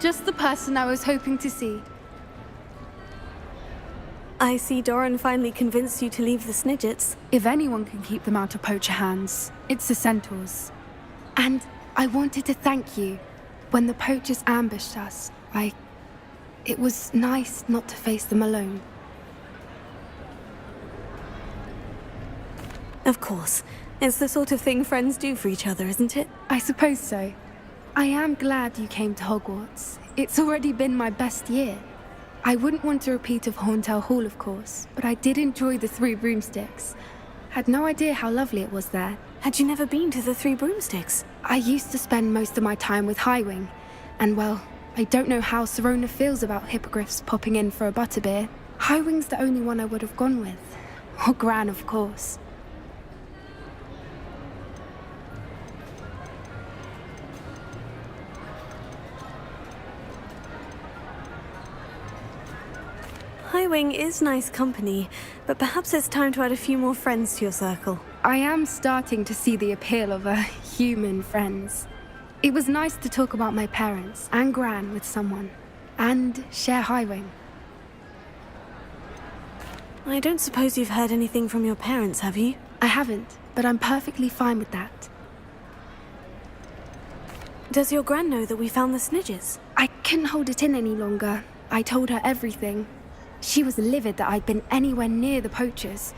Just the person I was hoping to see. I see Doran finally convinced you to leave the Snidgets. If anyone can keep them out of poacher hands, it's the centaurs. And I wanted to thank you. When the poachers ambushed us, it was nice not to face them alone. Of course. It's the sort of thing friends do for each other, isn't it? I suppose so. I am glad you came to Hogwarts. It's already been my best year. I wouldn't want a repeat of Horntail Hall, of course, but I did enjoy the Three Broomsticks. Had no idea how lovely it was there. Had you never been to the Three Broomsticks? I used to spend most of my time with Highwing, and well, I don't know how Serona feels about hippogriffs popping in for a butterbeer. Highwing's the only one I would have gone with. Or Gran, of course. Highwing is nice company, but perhaps it's time to add a few more friends to your circle. I am starting to see the appeal of human friends. It was nice to talk about my parents and Gran with someone, and share Highwing. I don't suppose you've heard anything from your parents, have you? I haven't, but I'm perfectly fine with that. Does your Gran know that we found the Snidgets? I couldn't hold it in any longer. I told her everything. She was livid that I'd been anywhere near the poachers,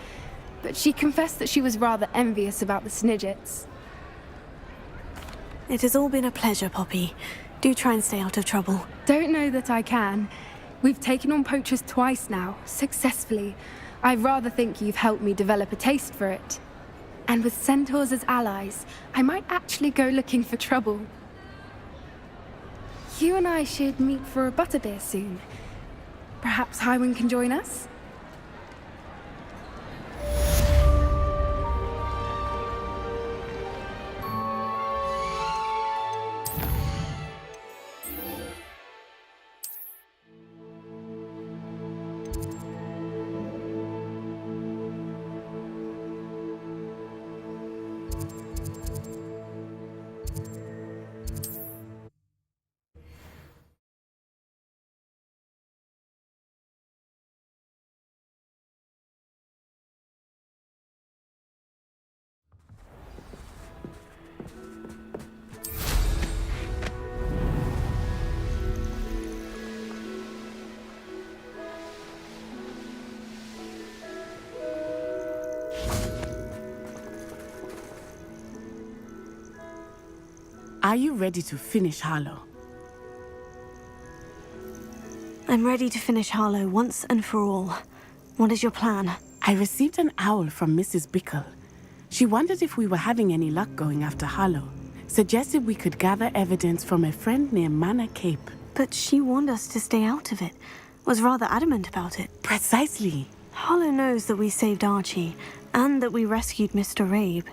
but she confessed that she was rather envious about the Snidgets. It has all been a pleasure, Poppy. Do try and stay out of trouble. Don't know that I can. We've taken on poachers twice now, successfully. I rather think you've helped me develop a taste for it. And with centaurs as allies, I might actually go looking for trouble. You and I should meet for a butterbeer soon. Perhaps Highwing can join us? Are you ready to finish Harlow? I'm ready to finish Harlow once and for all. What is your plan? I received an owl from Mrs. Bickle. She wondered if we were having any luck going after Harlow. Suggested we could gather evidence from a friend near Manor Cape. But she warned us to stay out of it. Was rather adamant about it. Precisely. Harlow knows that we saved Archie, and that we rescued Mr. Rabe.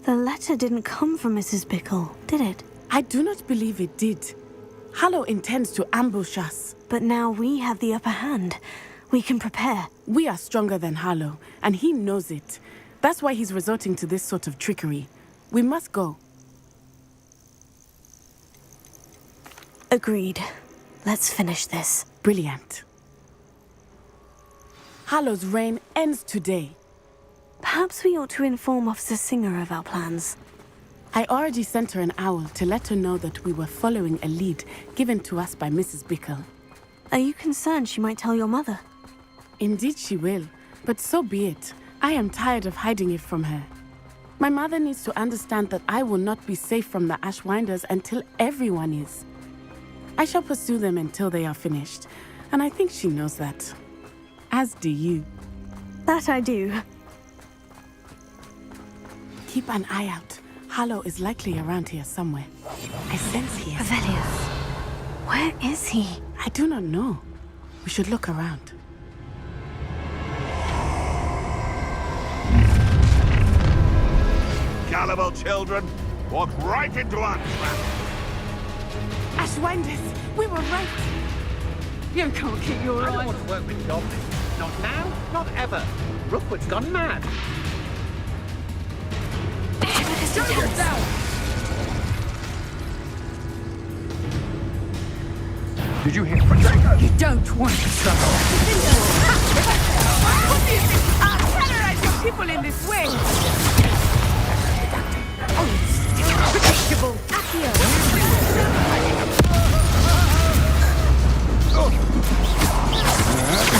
The letter didn't come from Mrs. Bickle, did it? I do not believe it did. Harlow intends to ambush us. But now we have the upper hand. We can prepare. We are stronger than Harlow, and he knows it. That's why he's resorting to this sort of trickery. We must go. Agreed. Let's finish this. Brilliant. Harlow's reign ends today. Perhaps we ought to inform Officer Singer of our plans. I already sent her an owl to let her know that we were following a lead given to us by Mrs. Bickle. Are you concerned she might tell your mother? Indeed she will, but so be it. I am tired of hiding it from her. My mother needs to understand that I will not be safe from the Ashwinders until everyone is. I shall pursue them until they are finished, and I think she knows that. As do you. That I do. Keep an eye out. Harlow is likely around here somewhere. I sense he is. Avelius. Where is he? I do not know. We should look around. Gullible children, walk right into our trap. Ashwinders, we were right. You can't keep your I don't eyes. want to work with goblins. Not now, not ever. Rookwood's gone mad. Did you hear Potato? You don't want to struggle. Terrorize your people in this way! Predictable.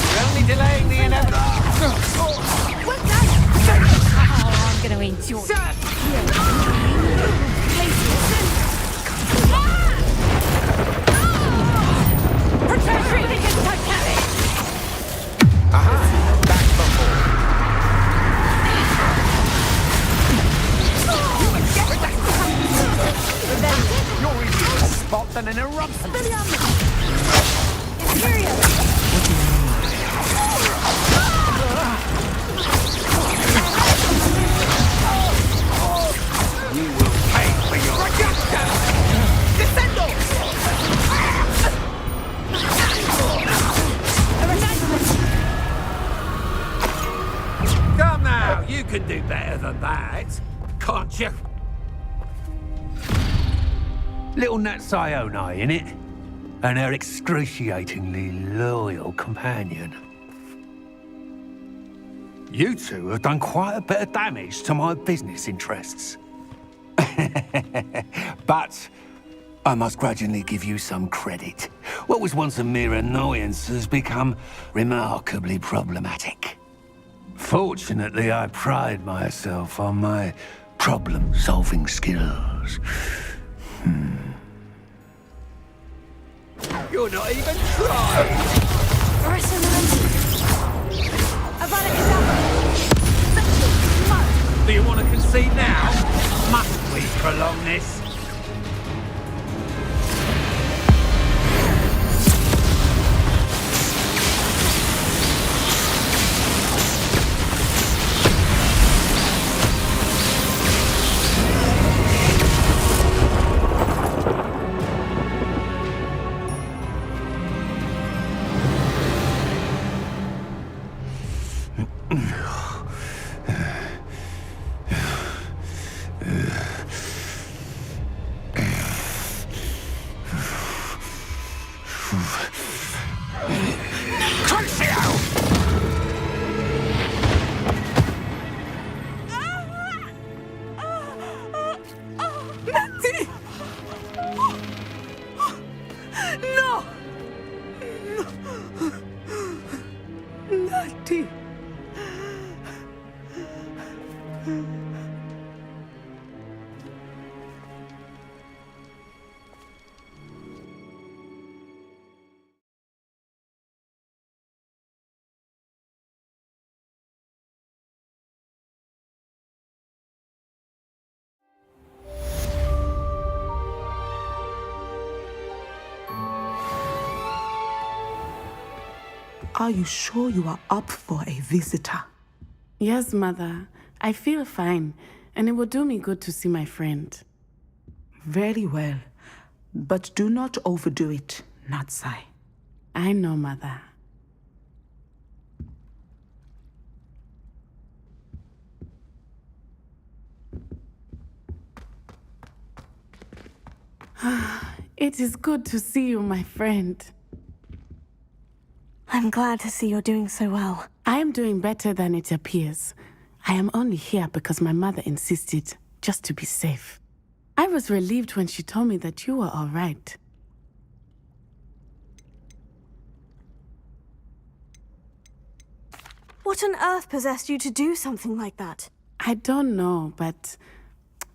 You're only delaying the inevitable. I'm gonna enjoy it. Retreat against Titanic! You're easier to spot than an eruption. You will pay for your Come now, you can do better than that, can't you? Little Nat Sione, innit? And her excruciatingly loyal companion. You two have done quite a bit of damage to my business interests. But I must grudgingly give you some credit. What was once a mere annoyance has become remarkably problematic. Fortunately, I pride myself on my problem-solving skills. You're not even trying! Do you want to concede now? Must we prolong this? Are you sure you are up for a visitor? Yes, Mother. I feel fine, and it will do me good to see my friend. Very well. But do not overdo it, Natsai. I know, Mother. It is good to see you, my friend. I'm glad to see you're doing so well. I am doing better than it appears. I am only here because my mother insisted, just to be safe. I was relieved when she told me that you were all right. What on earth possessed you to do something like that? I don't know, but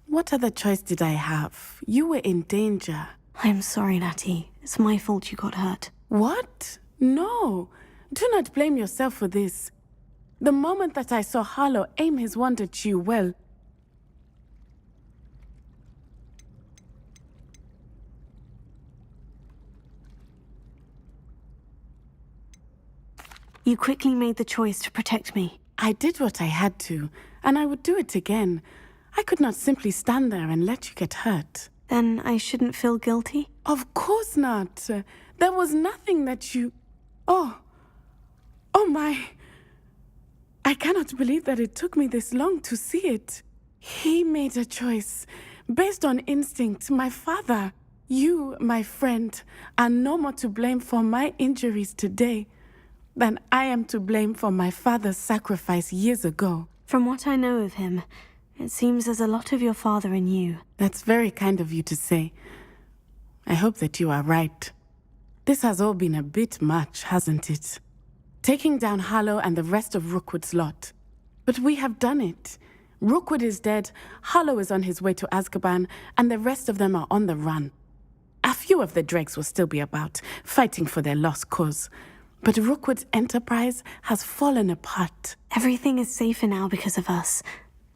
what other choice did I have? You were in danger. I'm sorry, Natty. It's my fault you got hurt. What? No. Do not blame yourself for this. The moment that I saw Harlow aim his wand at you, well... You quickly made the choice to protect me. I did what I had to, and I would do it again. I could not simply stand there and let you get hurt. Then I shouldn't feel guilty? Of course not. There was nothing that you... Oh my... I cannot believe that it took me this long to see it. He made a choice, based on instinct, my father. You, my friend, are no more to blame for my injuries today than I am to blame for my father's sacrifice years ago. From what I know of him, it seems there's a lot of your father in you. That's very kind of you to say. I hope that you are right. This has all been a bit much, hasn't it? Taking down Harlow and the rest of Rookwood's lot. But we have done it. Rookwood is dead, Harlow is on his way to Azkaban, and the rest of them are on the run. A few of the dregs will still be about, fighting for their lost cause. But Rookwood's enterprise has fallen apart. Everything is safer now because of us.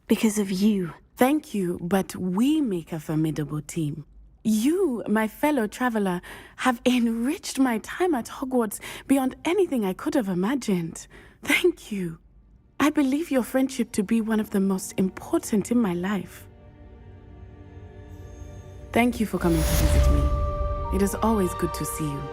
Because of you. Thank you, but we make a formidable team. You, my fellow traveler, have enriched my time at Hogwarts beyond anything I could have imagined. Thank you. I believe your friendship to be one of the most important in my life. Thank you for coming to visit me. It is always good to see you.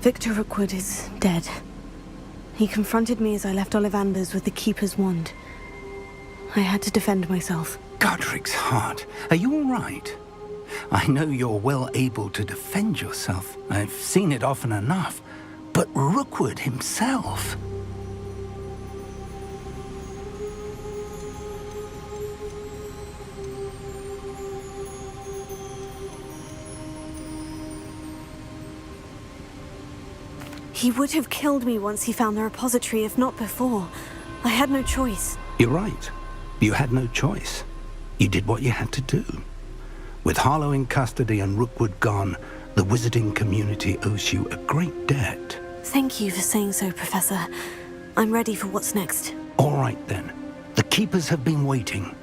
Victor Rookwood is dead. He confronted me as I left Ollivander's with the Keeper's wand. I had to defend myself. Godric's heart. Are you all right? I know you're well able to defend yourself. I've seen it often enough. But Rookwood himself... He would have killed me once he found the repository, if not before. I had no choice. You're right. You had no choice. You did what you had to do. With Harlow in custody and Rookwood gone, the wizarding community owes you a great debt. Thank you for saying so, Professor. I'm ready for what's next. All right, then. The Keepers have been waiting.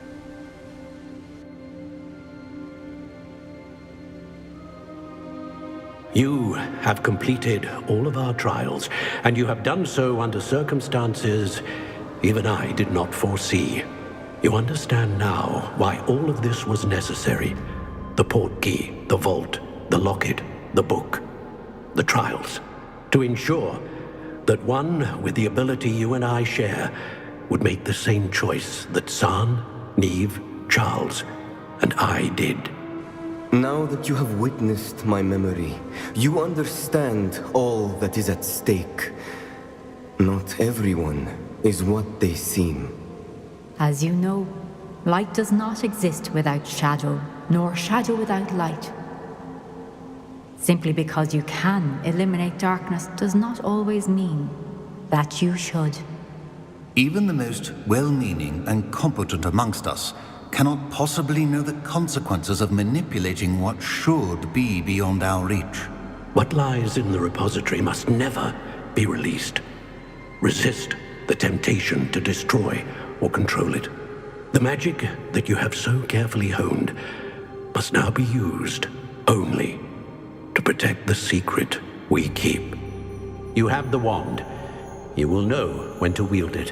You have completed all of our trials, and you have done so under circumstances even I did not foresee. You understand now why all of this was necessary. The portkey, the vault, the locket, the book, the trials. To ensure that one with the ability you and I share would make the same choice that San, Neve, Charles, and I did. Now that you have witnessed my memory, you understand all that is at stake. Not everyone is what they seem. As you know, light does not exist without shadow, nor shadow without light. Simply because you can eliminate darkness does not always mean that you should. Even the most well-meaning and competent amongst us cannot possibly know the consequences of manipulating what should be beyond our reach. What lies in the repository must never be released. Resist the temptation to destroy or control it. The magic that you have so carefully honed must now be used only to protect the secret we keep. You have the wand. You will know when to wield it.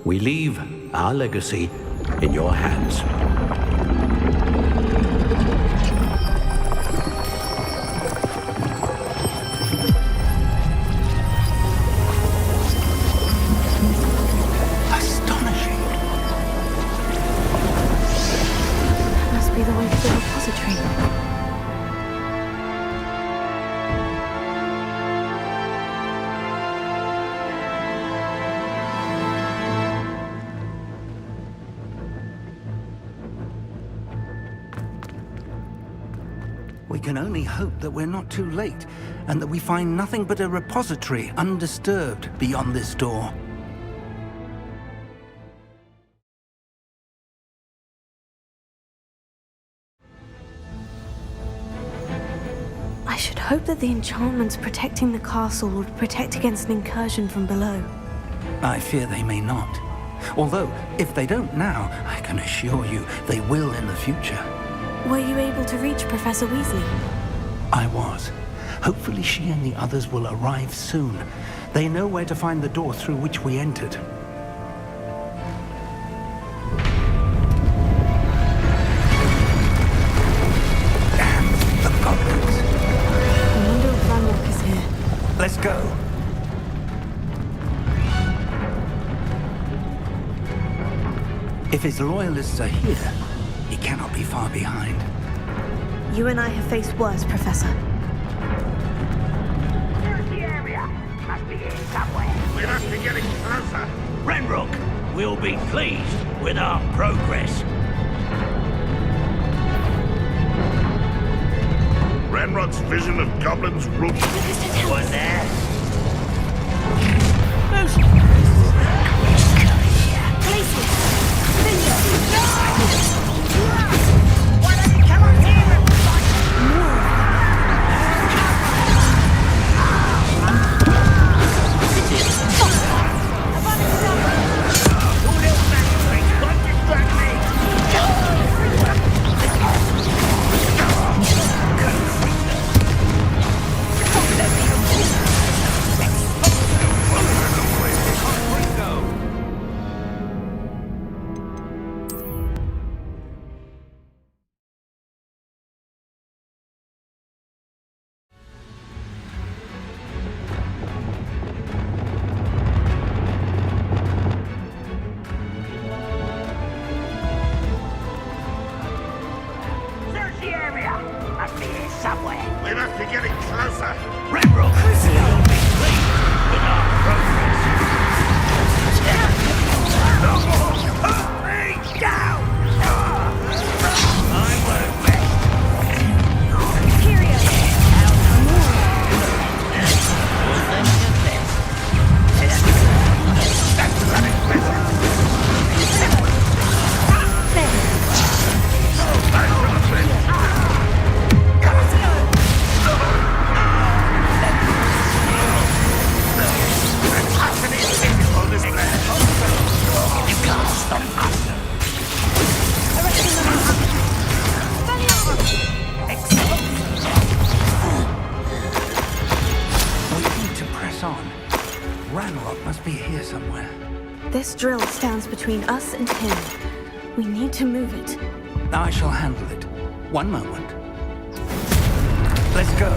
We leave our legacy in your hands. Astonishing. That must be the way to the repository. We can only hope that we're not too late, and that we find nothing but a repository undisturbed beyond this door. I should hope that the enchantments protecting the castle would protect against an incursion from below. I fear they may not. Although, if they don't now, I can assure you they will in the future. Were you able to reach Professor Weasley? I was. Hopefully she and the others will arrive soon. They know where to find the door through which we entered. And the goblins. I wonder if Ranrock is here. Let's go. If his loyalists are here, he cannot be far behind. You and I have faced worse, Professor. There's the area. Must be here somewhere. We must be getting closer. Ranrock will be pleased with our progress. Ranrock's vision of goblins roots. Was there? We must be getting closer. Ranrock will be pleased with our progress. Hurry down! I won't rest. Period. Ranrock must be here somewhere. This drill stands between us and him. We need to move it. I shall handle it. One moment. Let's go.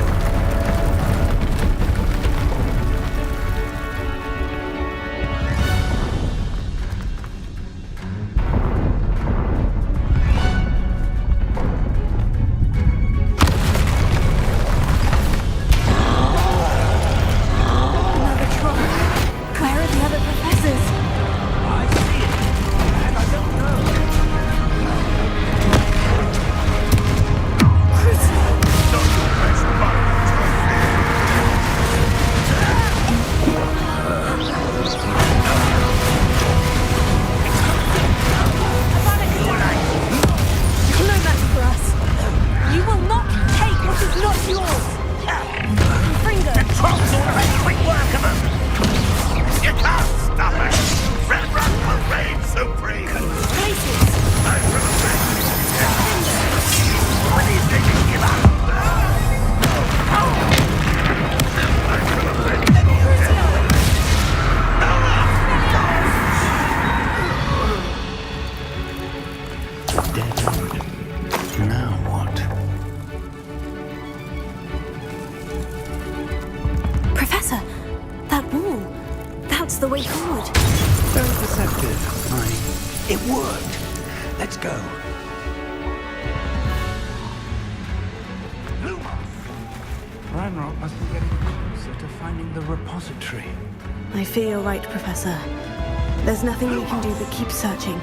the way forward. Very perceptive. It worked. Let's go. Ranrock must be getting closer to finding the repository. I fear you're right, Professor. There's nothing we can do but keep searching.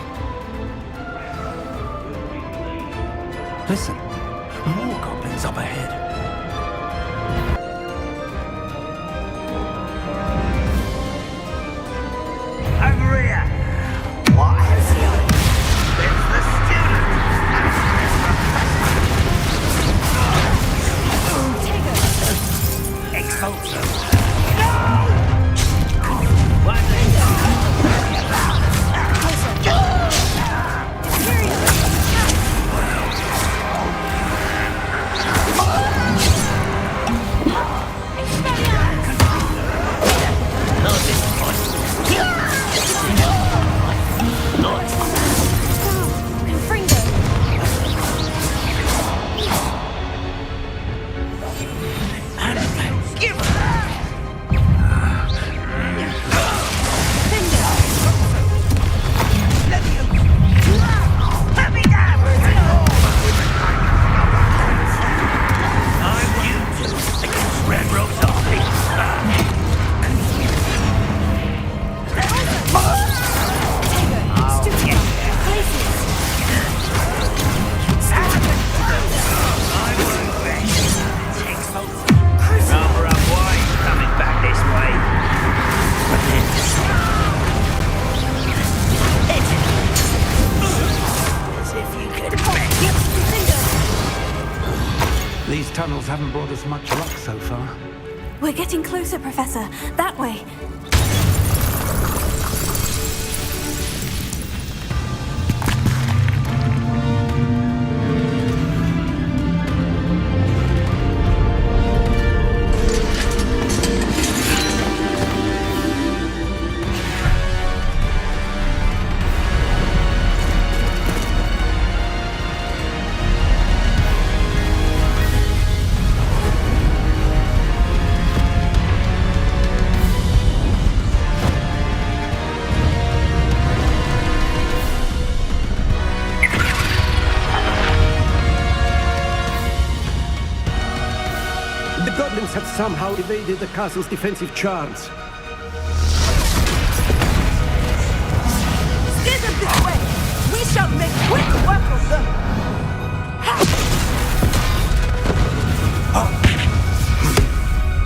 Listen, more goblins. is up ahead. Over here. What has he on? It's the student. Expulsor. These tunnels haven't brought us much luck so far. We're getting closer, Professor. That way. The goblins have somehow evaded the castle's defensive charms. Steer them this way! We shall make quick work of them!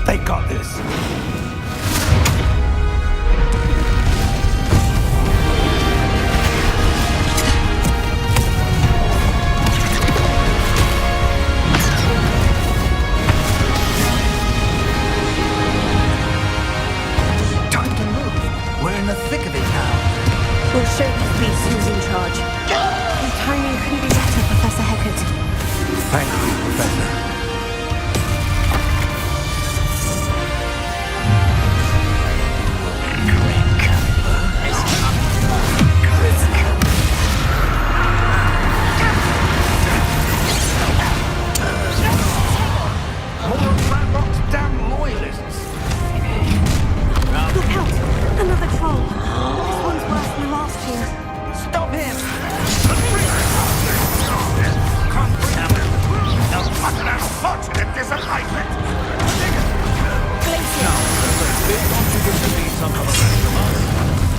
They got this. We'll show these beasts who's in charge. Your timing couldn't be better, Professor Hecat. Thank you, Professor.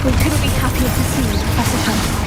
We couldn't be happier to see you, Professor Shelton.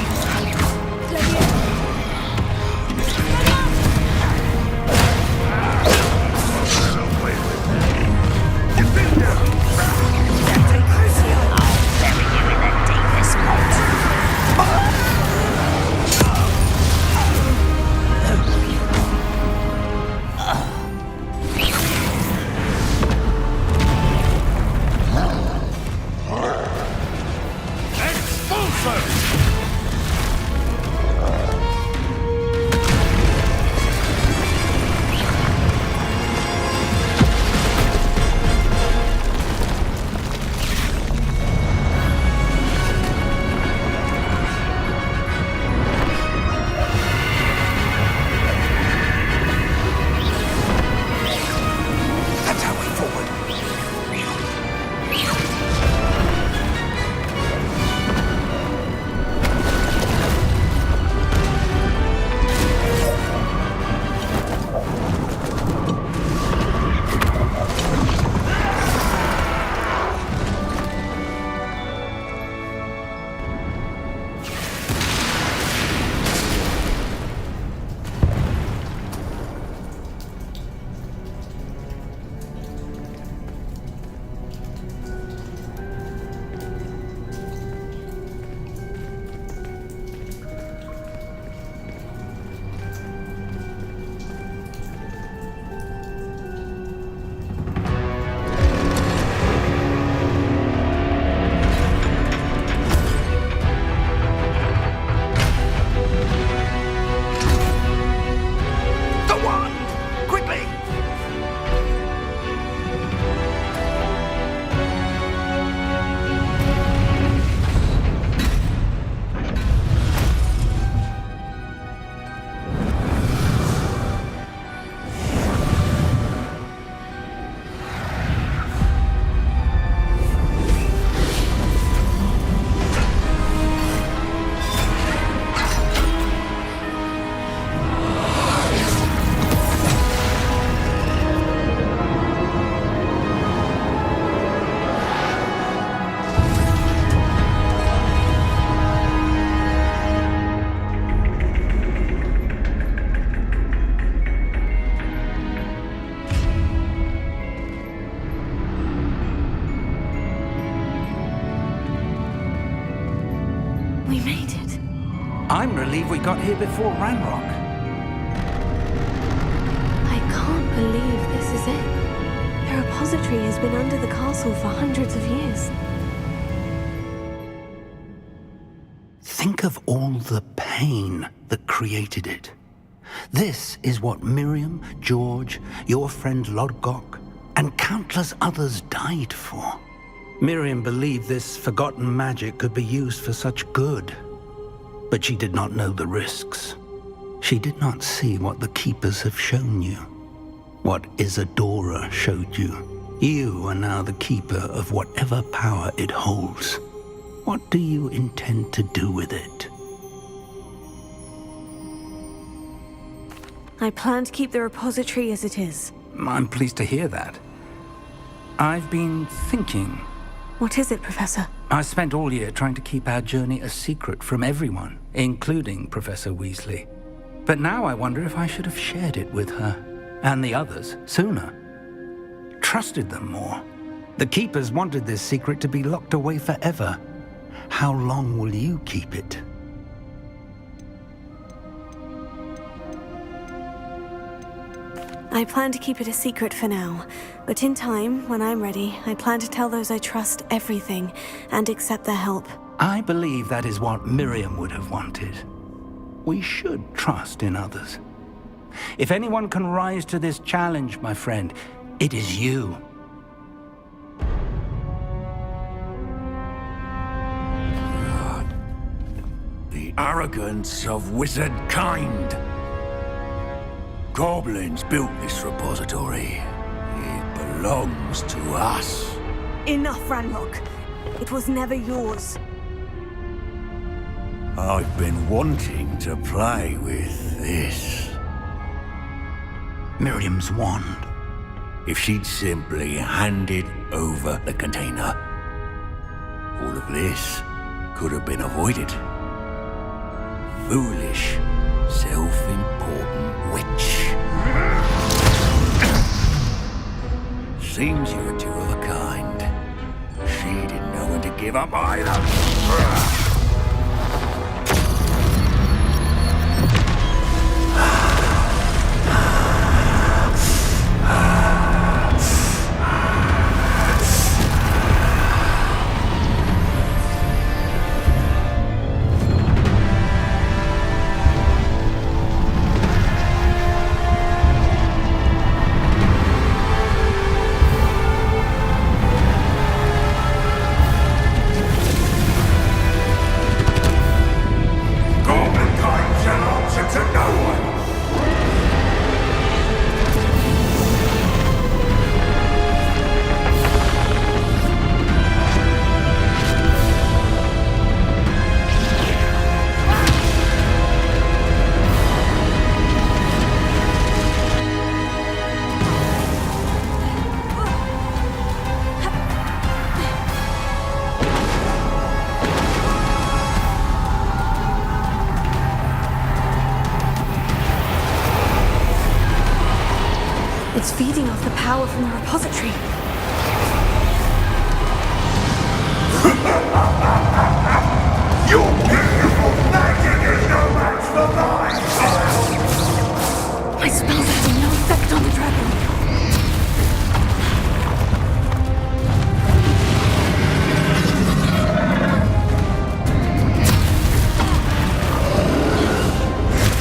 We made it. I'm relieved we got here before Ranrock. I can't believe this is it. The repository has been under the castle for hundreds of years. Think of all the pain that created it. This is what Miriam, George, your friend Lodgok, and countless others died for. Miriam believed this forgotten magic could be used for such good. But she did not know the risks. She did not see what the Keepers have shown you. What Isadora showed you. You are now the Keeper of whatever power it holds. What do you intend to do with it? I plan to keep the repository as it is. I'm pleased to hear that. I've been thinking. What is it, Professor? I spent all year trying to keep our journey a secret from everyone, including Professor Weasley. But now I wonder if I should have shared it with her, and the others, sooner. Trusted them more. The Keepers wanted this secret to be locked away forever. How long will you keep it? I plan to keep it a secret for now, but in time, when I'm ready, I plan to tell those I trust everything and accept their help. I believe that is what Miriam would have wanted. We should trust in others. If anyone can rise to this challenge, my friend, it is you. The arrogance of wizard kind. Goblins built this repository. It belongs to us. Enough, Ranrock. It was never yours. I've been wanting to play with this. Miriam's wand. If she'd simply handed over the container, all of this could have been avoided. Foolish, self-important witch. Seems you're two of a kind. She didn't know when to give up either. It's feeding off the power from the repository. Your beautiful magic is no match for mine! My spell's having no effect on the dragon.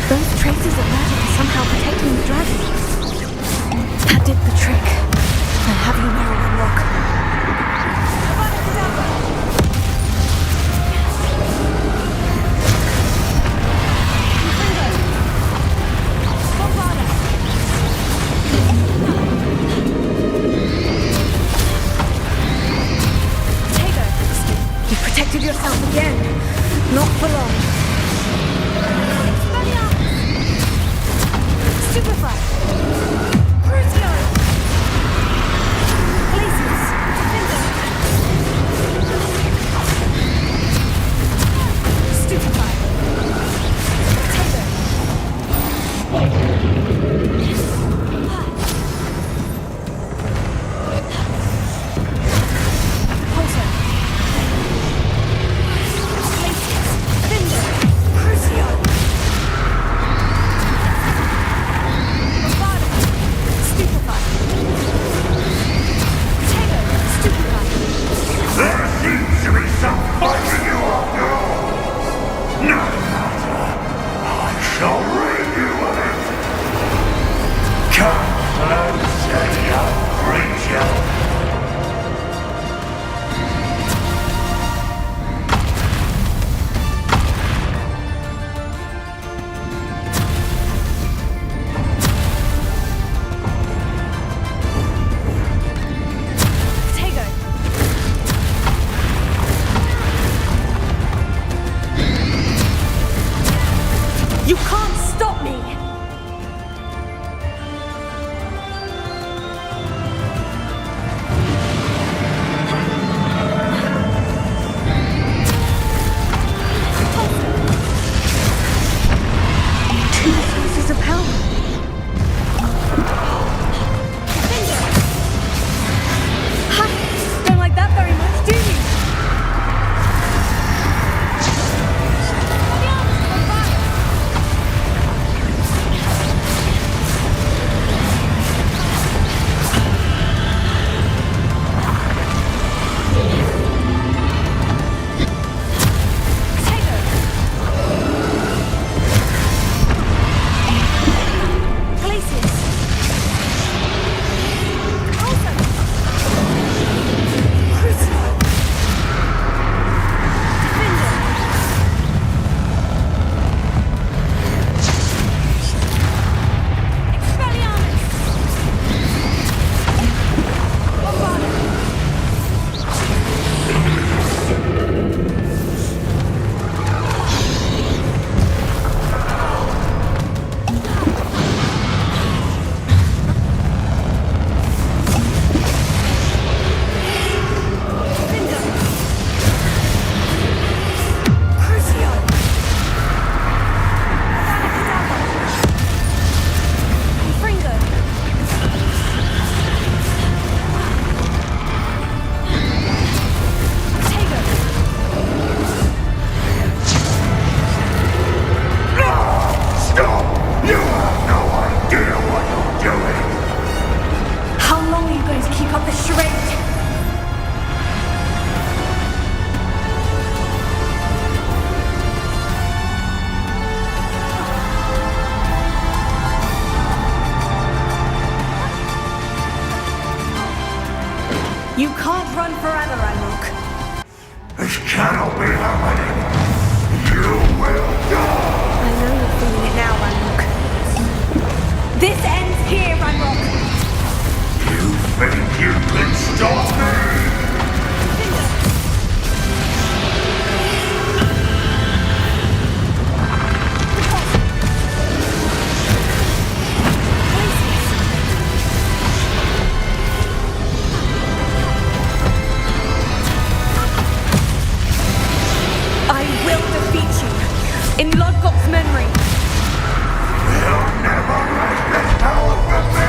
Those traces of magic are somehow protecting the dragon. That did the trick. I have you now, Ranrock. You protected yourself again. Not for long. Stupefy! Crucio! Glacius! Defender! Stupefy! Taylor! Potter! Glacius! in Lodgok's memory. You'll never write this power from me!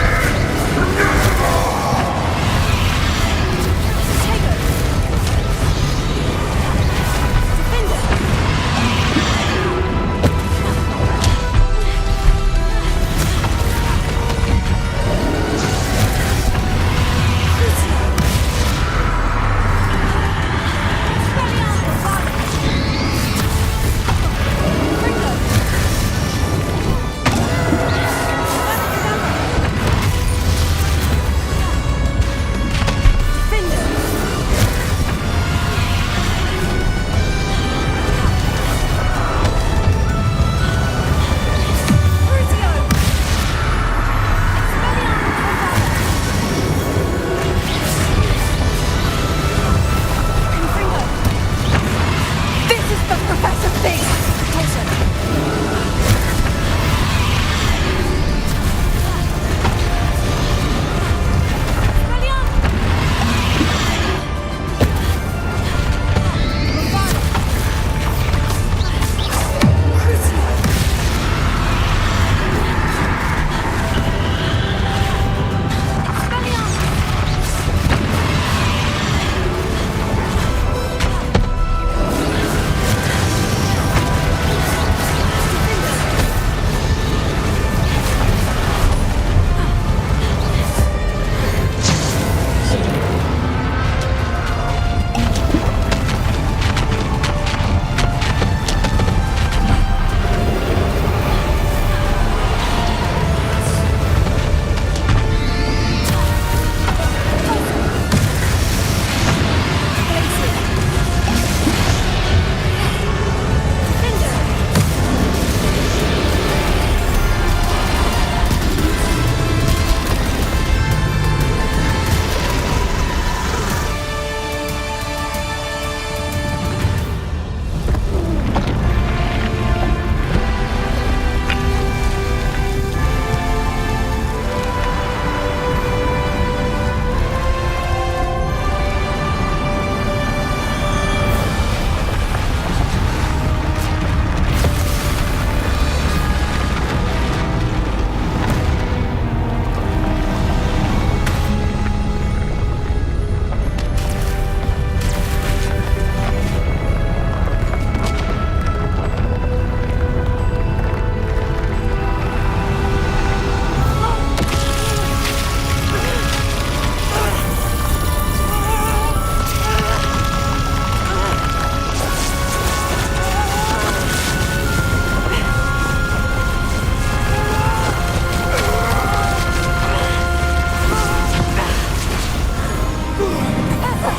Never!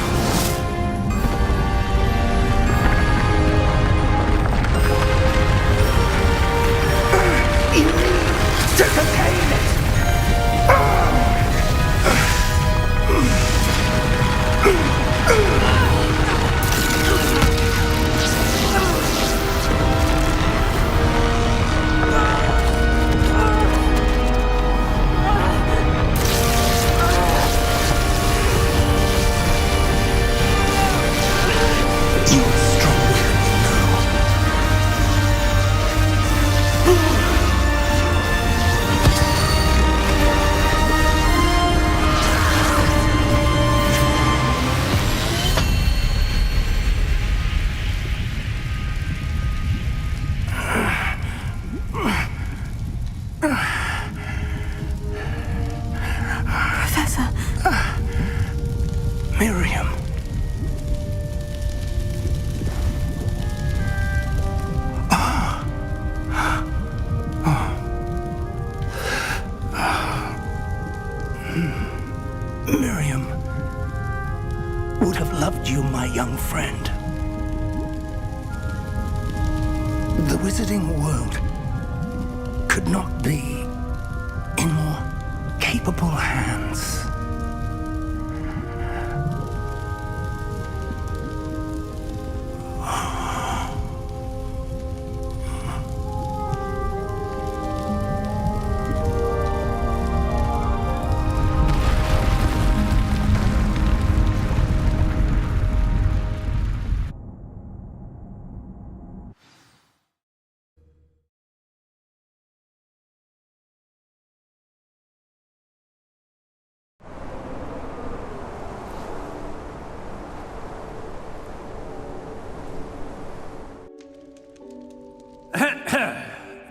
Miriam. Miriam would have loved you, my young friend. The wizarding world could not be in more capable hands.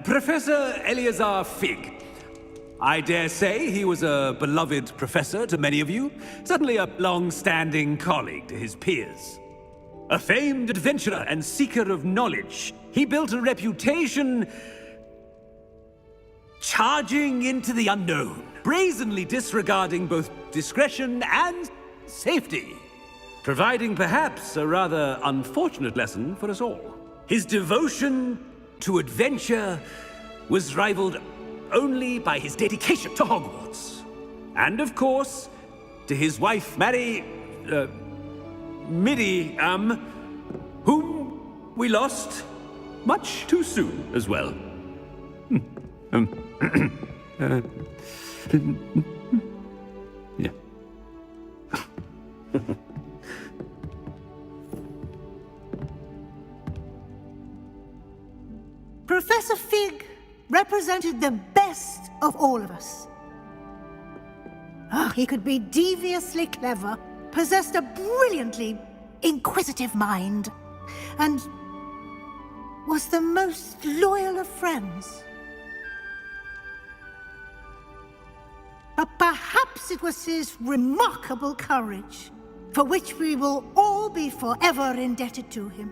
Professor Eleazar Fig. I dare say he was a beloved professor to many of you, certainly a long-standing colleague to his peers. A famed adventurer and seeker of knowledge, he built a reputation charging into the unknown, brazenly disregarding both discretion and safety, providing perhaps a rather unfortunate lesson for us all. His devotion to adventure was rivaled only by his dedication to Hogwarts. And of course, to his wife, Midi, whom we lost much too soon as well. Yeah. Professor Fig represented the best of all of us. He could be deviously clever, possessed a brilliantly inquisitive mind, and was the most loyal of friends. But perhaps it was his remarkable courage, for which we will all be forever indebted to him.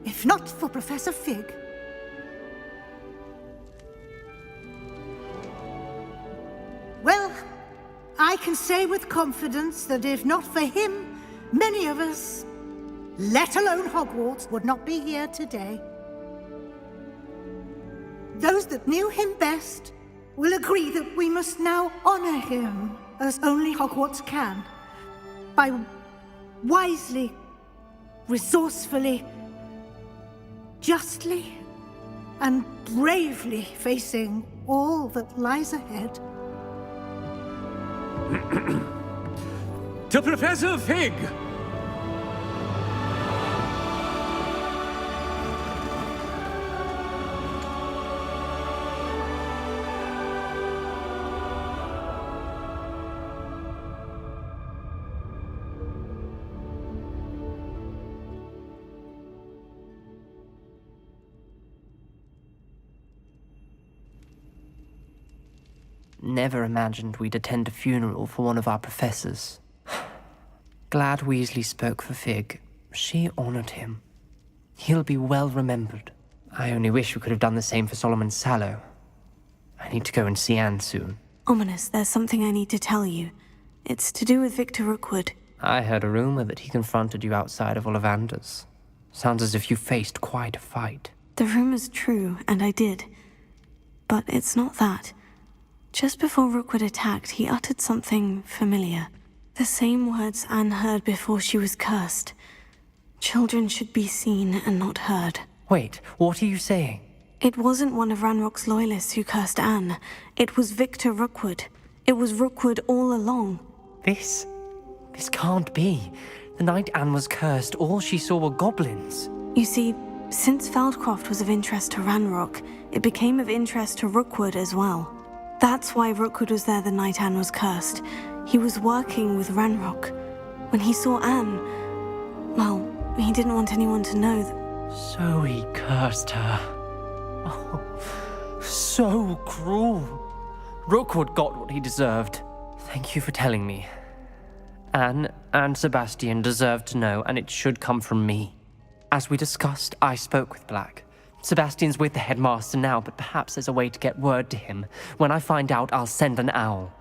If not for Professor Fig, well, I can say with confidence that if not for him, many of us, let alone Hogwarts, would not be here today. Those that knew him best will agree that we must now honor him as only Hogwarts can, by wisely, resourcefully, justly, and bravely facing all that lies ahead. To Professor Fig! Never imagined we'd attend a funeral for one of our professors. Glad Weasley spoke for Fig. She honored him. He'll be well remembered. I only wish we could have done the same for Solomon Sallow. I need to go and see Anne soon. Ominous, there's something I need to tell you. It's to do with Victor Rookwood. I heard a rumor that he confronted you outside of Ollivander's. Sounds as if you faced quite a fight. The rumor's true, and I did. But it's not that. Just before Rookwood attacked, he uttered something familiar. The same words Anne heard before she was cursed. Children should be seen and not heard. Wait, what are you saying? It wasn't one of Ranrock's loyalists who cursed Anne. It was Victor Rookwood. It was Rookwood all along. This can't be. The night Anne was cursed, all she saw were goblins. You see, since Feldcroft was of interest to Ranrock, it became of interest to Rookwood as well. That's why Rookwood was there the night Anne was cursed. He was working with Ranrock. When he saw Anne, well, he didn't want anyone to know that. So he cursed her. Oh, so cruel. Rookwood got what he deserved. Thank you for telling me. Anne and Sebastian deserved to know, and it should come from me. As we discussed, I spoke with Black. Sebastian's with the headmaster now, but perhaps there's a way to get word to him. When I find out, I'll send an owl.